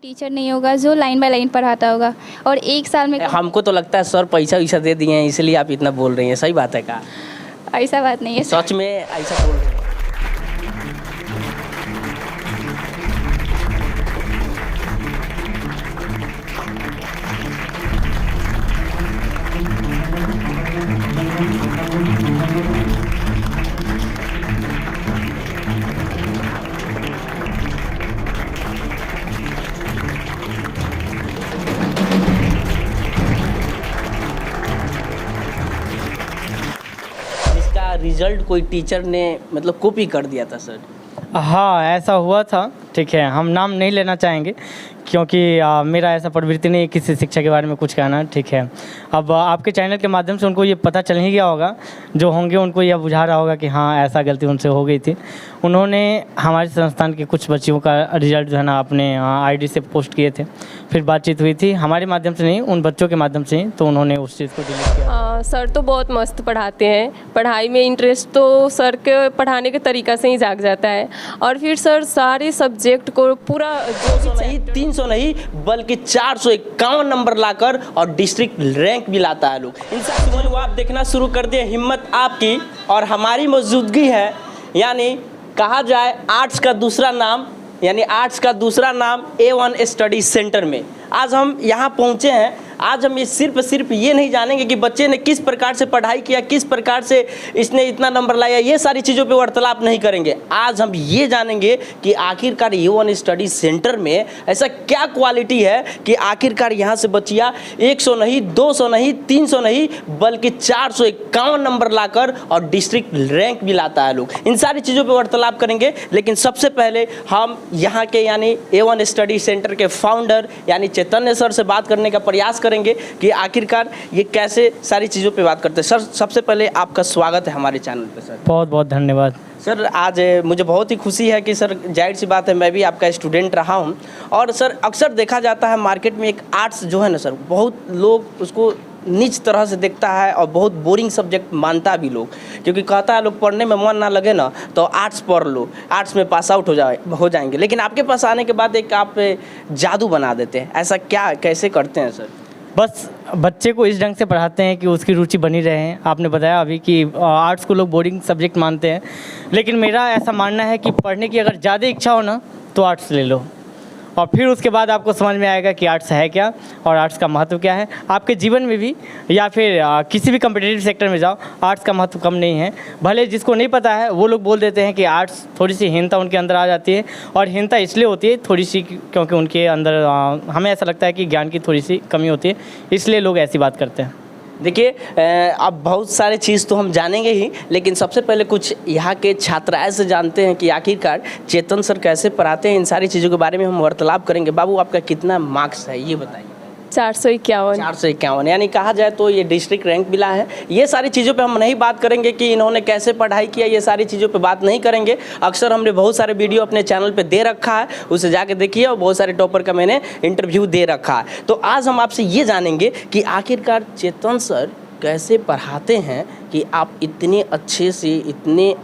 Teacher नहीं होगा जो लाइन बाय लाइन पढ़ाता होगा और एक साल में हमको तो लगता है सर पैसा वैसा दे दिए हैं इसलिए आप इतना बोल रही हैं, सही बात है का? ऐसा बात नहीं है। सच में ऐसा बोल रही हैं? इसका रिजल्ट कोई टीचर ने मतलब कॉपी कर दिया था सर? हाँ, ऐसा हुआ था। ठीक है, हम नाम नहीं लेना चाहेंगे क्योंकि मेरा ऐसा प्रवृत्ति नहीं है किसी शिक्षा के बारे में कुछ कहना। ठीक है, अब आपके चैनल के माध्यम से उनको ये पता चल ही गया होगा, जो होंगे उनको यह बुझा रहा होगा कि हाँ ऐसा गलती उनसे हो गई थी। उन्होंने हमारे संस्थान के कुछ बच्चियों का रिजल्ट जो है ना अपने आईडी से पोस्ट किए थे, फिर बातचीत हुई थी हमारे माध्यम से नहीं, उन बच्चों के माध्यम से ही, तो उन्होंने उस चीज़ को डिलीट किया। सर तो बहुत मस्त पढ़ाते हैं, पढ़ाई में इंटरेस्ट तो सर के पढ़ाने के तरीका से ही जाग जाता है। और फिर सर सारे सब्जेक्ट को पूरा 200 नहीं 300 नहीं बल्कि 451 नंबर लाकर और डिस्ट्रिक्ट रैंक भी लाता है लोग। इन सब चीज़ों को आप देखना शुरू कर दिए, हिम्मत आपकी और हमारी मौजूदगी है। यानी कहा जाए आर्ट्स का दूसरा नाम, यानी आर्ट्स का दूसरा नाम A1 स्टडी सेंटर में आज हम यहाँ पहुँचे हैं। आज हम ये सिर्फ ये नहीं जानेंगे कि बच्चे ने किस प्रकार से पढ़ाई किया, किस प्रकार से इसने इतना नंबर लाया, ये सारी चीज़ों पे वार्तालाप नहीं करेंगे। आज हम ये जानेंगे कि आखिरकार A1 स्टडी सेंटर में ऐसा क्या क्वालिटी है कि आखिरकार यहाँ से बच्चियाँ 100 नहीं 200 नहीं 300 नहीं बल्कि 451 नंबर लाकर और डिस्ट्रिक्ट रैंक भी लाता है लोग। इन सारी चीज़ों पर वार्तालाप करेंगे, लेकिन सबसे पहले हम यहाँ के यानी A1 स्टडी सेंटर के फाउंडर यानी चैतन्य सर से बात करने का प्रयास करेंगे कि आखिरकार ये कैसे सारी चीज़ों पे बात करते हैं। सर सबसे पहले आपका स्वागत है हमारे चैनल पे सर। बहुत बहुत धन्यवाद सर। आज मुझे बहुत ही खुशी है कि सर जाहिर सी बात है मैं भी आपका स्टूडेंट रहा हूँ और सर अक्सर देखा जाता है मार्केट में एक आर्ट्स जो है ना सर, बहुत लोग उसको नीच तरह से देखता है और बहुत बोरिंग सब्जेक्ट मानता भी लोग, क्योंकि कहता है लोग पढ़ने में मन ना लगे ना तो आर्ट्स पढ़ लो, आर्ट्स में पास आउट हो जाएंगे। लेकिन आपके पास आने के बाद एक आप जादू बना देते हैं, ऐसा क्या कैसे करते हैं सर? बस बच्चे को इस ढंग से पढ़ाते हैं कि उसकी रुचि बनी रहे। आपने बताया अभी कि आर्ट्स को लोग बोरिंग सब्जेक्ट मानते हैं, लेकिन मेरा ऐसा मानना है कि पढ़ने की अगर ज़्यादा इच्छा हो ना तो आर्ट्स ले लो और फिर उसके बाद आपको समझ में आएगा कि आर्ट्स है क्या और आर्ट्स का महत्व क्या है। आपके जीवन में भी या फिर किसी भी कम्पिटिटिव सेक्टर में जाओ, आर्ट्स का महत्व कम नहीं है। भले जिसको नहीं पता है वो लोग बोल देते हैं कि आर्ट्स थोड़ी सी हीनता उनके अंदर आ जाती है, और हीनता इसलिए होती है थोड़ी सी क्योंकि उनके अंदर हमें ऐसा लगता है कि ज्ञान की थोड़ी सी कमी होती है, इसलिए लोग ऐसी बात करते हैं। देखिए अब बहुत सारे चीज़ तो हम जानेंगे ही, लेकिन सबसे पहले कुछ यहाँ के छात्राएं से जानते हैं कि आखिरकार चेतन सर कैसे पढ़ाते हैं। इन सारी चीज़ों के बारे में हम वार्तालाप करेंगे। बाबू आपका कितना मार्क्स है ये बताइए? 451। 451 यानी कहा जाए तो ये डिस्ट्रिक्ट रैंक मिला है। ये सारी चीज़ों पे हम नहीं बात करेंगे कि इन्होंने कैसे पढ़ाई किया, ये सारी चीज़ों पे बात नहीं करेंगे। अक्सर हमने बहुत सारे वीडियो अपने चैनल पे दे रखा है, उसे जाके देखिए, और बहुत सारे टॉपर का मैंने इंटरव्यू दे रखा है। तो आज हम आपसे ये जानेंगे कि आखिरकार चेतन सर कैसे पढ़ाते हैं कि आप इतने अच्छे से इतने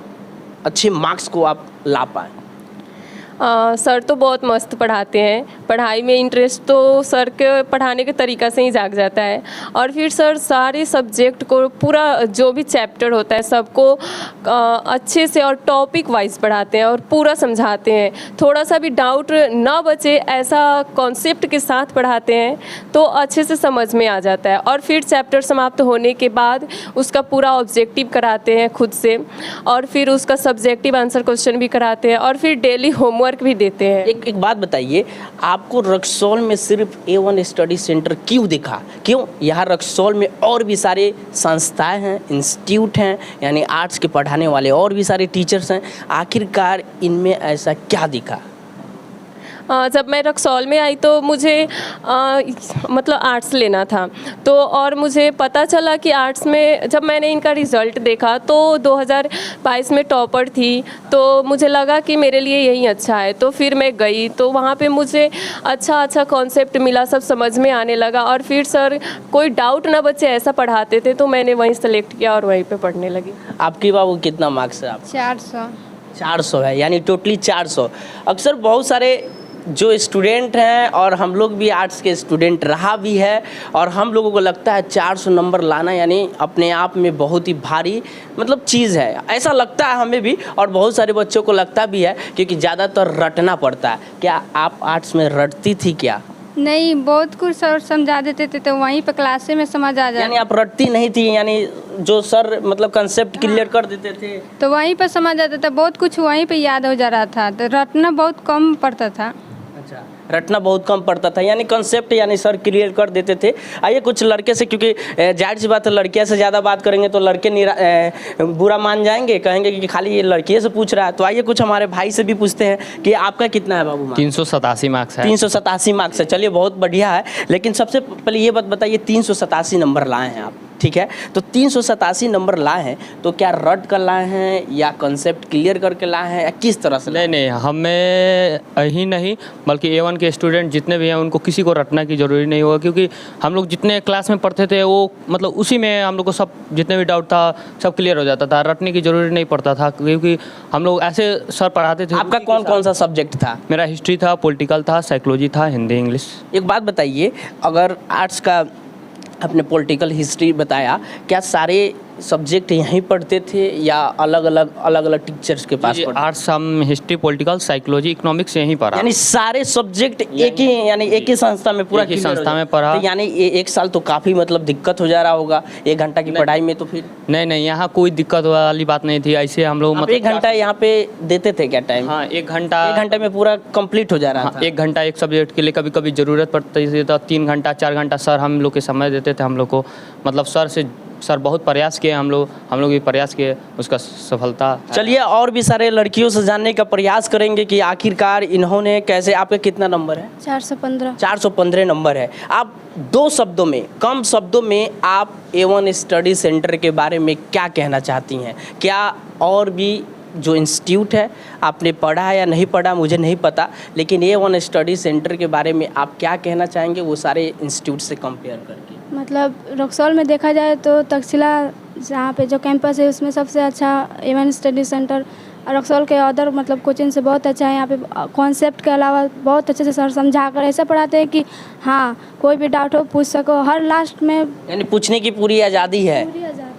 अच्छे मार्क्स को आप ला पाएँ। सर तो बहुत मस्त पढ़ाते हैं, पढ़ाई में इंटरेस्ट तो सर के पढ़ाने के तरीका से ही जाग जाता है। और फिर सर सारे सब्जेक्ट को पूरा जो भी चैप्टर होता है सबको अच्छे से और टॉपिक वाइज पढ़ाते हैं और पूरा समझाते हैं। थोड़ा सा भी डाउट ना बचे ऐसा कॉन्सेप्ट के साथ पढ़ाते हैं तो अच्छे से समझ में आ जाता है। और फिर चैप्टर समाप्त होने के बाद उसका पूरा ऑब्जेक्टिव कराते हैं खुद से, और फिर उसका सब्जेक्टिव आंसर क्वेश्चन भी कराते हैं, और फिर डेली होमवर्क भी देते हैं। एक बात बताइए, आपको रक्सौल में सिर्फ A1 स्टडी सेंटर क्यों दिखा? क्यों यहाँ रक्सौल में और भी सारे संस्थाएं हैं, इंस्टीट्यूट हैं, यानी आर्ट्स के पढ़ाने वाले और भी सारे टीचर्स हैं, आखिरकार इनमें ऐसा क्या दिखा? जब मैं रक्सौल में आई तो मुझे मतलब आर्ट्स लेना था, तो और मुझे पता चला कि आर्ट्स में जब मैंने इनका रिज़ल्ट देखा तो 2022 में टॉपर थी, तो मुझे लगा कि मेरे लिए यही अच्छा है। तो फिर मैं गई तो वहाँ पे मुझे अच्छा कॉन्सेप्ट मिला, सब समझ में आने लगा, और फिर सर कोई डाउट ना बचे ऐसा पढ़ाते थे, तो मैंने वहीं सेलेक्ट किया और वहीं पे पढ़ने लगी। आपकी बाबू कितना मार्क्स है? आप 400 400 है, यानी टोटली 400। अक्सर बहुत सारे जो स्टूडेंट हैं और हम लोग भी आर्ट्स के स्टूडेंट रहा भी है, और हम लोगों को लगता है 400 नंबर लाना यानी अपने आप में बहुत ही भारी मतलब चीज़ है, ऐसा लगता है हमें भी और बहुत सारे बच्चों को लगता भी है, क्योंकि ज़्यादातर रटना पड़ता है। क्या आप आर्ट्स में रटती थी क्या? नहीं, बहुत कुछ सर समझा देते थे तो वहीं पे क्लासे में समझ आ यानी जाए, आप रटती नहीं थी, यानी जो सर मतलब कंसेप्ट क्लियर कर देते थे? तो वहीं पे समझ आता था, बहुत कुछ वहीं पे याद हो जा रहा था, तो रटना बहुत कम पड़ता था। अच्छा, रटना बहुत कम पड़ता था, यानी कंसेप्ट यानी सर क्लियर कर देते थे। आइए कुछ लड़के से, क्योंकि जाहिर सी बात है लड़कियां से ज़्यादा बात करेंगे तो लड़के बुरा मान जाएंगे, कहेंगे कि खाली ये लड़कियों से पूछ रहा है। तो आइए कुछ हमारे भाई से भी पूछते हैं कि आपका कितना है बाबू? 387 मार्क्स है। 387 मार्क्स है, चलिए बहुत बढ़िया है। लेकिन सबसे पहले ये बात बताइए, 387 नंबर लाए हैं आप, ठीक है, तो 387 नंबर लाए हैं तो क्या रट कर लाए हैं या कंसेप्ट क्लियर करके लाए हैं या किस तरह से? नहीं, हमें ही नहीं बल्कि A1 के स्टूडेंट जितने भी हैं उनको किसी को रटना की ज़रूरी नहीं होगा, क्योंकि हम लोग जितने क्लास में पढ़ते थे वो मतलब उसी में हम लोग को सब जितने भी डाउट था सब क्लियर हो जाता था, रटने की ज़रूरी नहीं पड़ता था, क्योंकि हम लोग ऐसे सर पढ़ाते थे। आपका कौन कौन सा सब्जेक्ट था? मेरा हिस्ट्री था, पॉलिटिकल था, साइकोलॉजी था, हिंदी, इंग्लिश। एक बात बताइए, अगर आर्ट्स का आपने पॉलिटिकल हिस्ट्री बताया, क्या सारे सब्जेक्ट यहीं पढ़ते थे या अलग अलग टीचर्स के पास पढ़ते? आर्ट्स हम हिस्ट्री, पॉलिटिकल, साइकोलॉजी, इकोनॉमिक्स यहीं पढ़ा। यानी सारे सब्जेक्ट एक ही संस्था में पूरा एक ही संस्था में पढ़ा। तो यानी एक साल तो काफ़ी मतलब दिक्कत हो जा रहा होगा 1 घंटा की पढ़ाई में, तो फिर? नहीं, यहाँ कोई दिक्कत वाली बात नहीं थी। ऐसे हम लोग मतलब 1 घंटा यहाँ पे देते थे क्या टाइम? हाँ, 1 घंटे में पूरा कंप्लीट हो जा रहा था। 1 घंटा एक सब्जेक्ट के लिए, कभी कभी ज़रूरत पड़ती थी तो 3 घंटा 4 घंटा सर हम लोग के समय देते थे हम लोग को। मतलब सर बहुत प्रयास किए, हम लोग भी प्रयास किए, उसका सफलता। चलिए और भी सारे लड़कियों से जानने का प्रयास करेंगे कि आखिरकार इन्होंने कैसे। आपका कितना नंबर है? 415। 415 नंबर है। आप 2 शब्दों में, कम शब्दों में आप A1 स्टडी सेंटर के बारे में क्या कहना चाहती हैं? क्या और भी जो इंस्टीट्यूट है आपने पढ़ा है या नहीं पढ़ा मुझे नहीं पता, लेकिन A1 स्टडी सेंटर के बारे में आप क्या कहना चाहेंगे वो सारे इंस्टीट्यूट से कंपेयर करके? मतलब रक्सौल में देखा जाए तो तक्षशिला जहाँ पे जो कैंपस है उसमें सबसे अच्छा A1 स्टडी सेंटर, रक्सौल के अदर मतलब कोचिंग से बहुत अच्छा है। यहाँ पे कॉन्सेप्ट के अलावा बहुत अच्छे से सर समझा कर ऐसा पढ़ाते हैं कि हाँ कोई भी डाउट हो पूछ सको, हर लास्ट में यानी पूछने की पूरी आज़ादी है।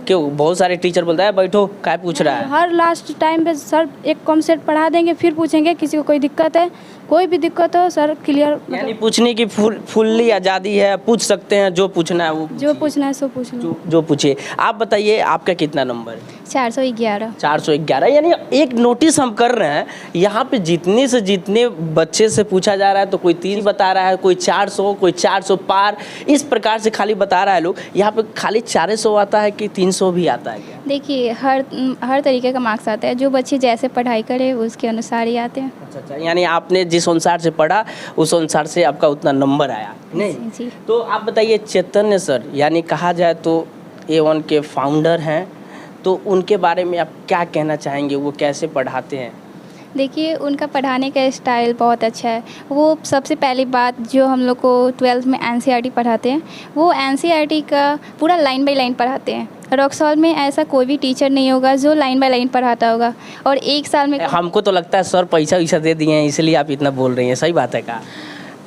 क्यों बहुत सारे टीचर बोलता है बैठो क्या पूछ रहा है? हर लास्ट टाइम पे सर एक कॉन्सेप्ट पढ़ा देंगे, फिर पूछेंगे किसी को कोई दिक्कत है, कोई भी दिक्कत हो सर क्लियर। यानी पूछने की फुल्ली आज़ादी है, पूछ सकते हैं जो पूछना है वो जो पूछना है सो पूछ लो। जो पूछिए। आप बताइए आपका कितना नंबर है? 411। 411। यानी एक नोटिस हम कर रहे हैं, यहाँ पे जितने से जितने बच्चे से पूछा जा रहा है तो कोई 3 बता रहा है, कोई 400, कोई 400 पार, इस प्रकार से खाली बता रहा है लोग। यहाँ पे खाली 400 आता है कि 300 भी आता है क्या? देखिए हर तरीके का मार्क्स आता है, जो बच्चे जैसे पढ़ाई करे उसके अनुसार ही आते हैं। अच्छा, यानी आपने जिस अनुसार से पढ़ा उस अनुसार से आपका उतना नंबर आया नहीं? जी। तो आप बताइए चैतन्य सर, यानी कहा जाए तो A1 के फाउंडर हैं, तो उनके बारे में आप क्या कहना चाहेंगे? वो कैसे पढ़ाते हैं? देखिए उनका पढ़ाने का स्टाइल बहुत अच्छा है। वो सबसे पहली बात जो हम लोग को 12th में NCERT पढ़ाते हैं, वो NCERT का पूरा लाइन बाय लाइन पढ़ाते हैं। रक्सौल में ऐसा कोई भी टीचर नहीं होगा जो लाइन बाय लाइन पढ़ाता होगा। और 1 साल में हमको तो लगता है सर पैसा वैसा दे दिए हैं इसलिए आप इतना बोल रही हैं, सही बात है का?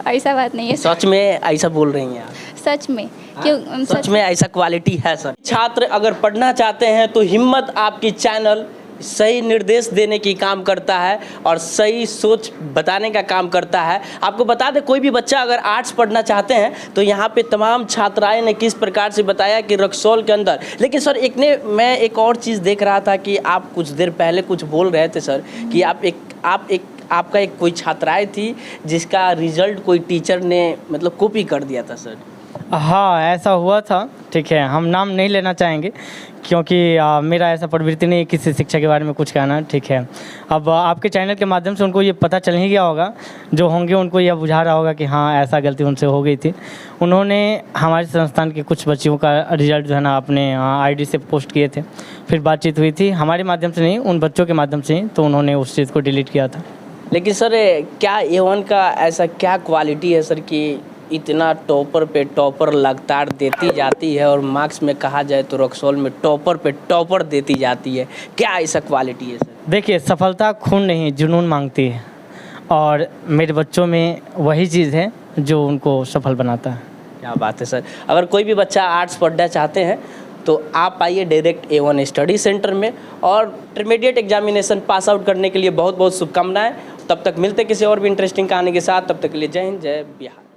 ऐसा बात नहीं है, सच में ऐसा बोल रही हैं आप? सच में क्यों? सच में ऐसा क्वालिटी है सर। छात्र अगर पढ़ना चाहते हैं तो हिम्मत आपकी चैनल सही निर्देश देने की काम करता है और सही सोच बताने का काम करता है। आपको बता दें कोई भी बच्चा अगर आर्ट्स पढ़ना चाहते हैं तो यहाँ पे तमाम छात्राएं ने किस प्रकार से बताया कि रक्सौल के अंदर। लेकिन सर मैं एक और चीज़ देख रहा था कि आप कुछ देर पहले कुछ बोल रहे थे सर कि आपका एक कोई छात्राएं थी जिसका रिजल्ट कोई टीचर ने मतलब कॉपी कर दिया था सर। हाँ ऐसा हुआ था, ठीक है, हम नाम नहीं लेना चाहेंगे क्योंकि मेरा ऐसा प्रवृत्ति नहीं है किसी शिक्षा के बारे में कुछ कहना, ठीक है। अब आपके चैनल के माध्यम से उनको ये पता चल ही गया होगा, जो होंगे उनको यह बुझा रहा होगा कि हाँ ऐसा गलती उनसे हो गई थी। उन्होंने हमारे संस्थान के कुछ बच्चियों का रिजल्ट जो है ना अपने ID से पोस्ट किए थे, फिर बातचीत हुई थी हमारे माध्यम से नहीं, उन बच्चों के माध्यम से ही, तो उन्होंने उस चीज़ को डिलीट किया था। लेकिन सर क्या A1 का ऐसा क्या क्वालिटी है सर कि इतना टॉपर पे टॉपर लगातार देती जाती है और मार्क्स में कहा जाए तो रक्सौल में टॉपर पे टॉपर देती जाती है, क्या ऐसा क्वालिटी है सर? देखिए सफलता खून नहीं जुनून मांगती है, और मेरे बच्चों में वही चीज़ है जो उनको सफल बनाता है। क्या बात है सर। अगर कोई भी बच्चा आर्ट्स पढ़ना चाहते हैं तो आप आइए डायरेक्ट A1 स्टडी सेंटर में, और इंटरमीडिएट एग्जामिनेशन पास आउट करने के लिए बहुत बहुत शुभकामनाएं। तब तक मिलते किसी और भी इंटरेस्टिंग कहानी के साथ, तब तक के लिए जय हिंद, जय बिहार।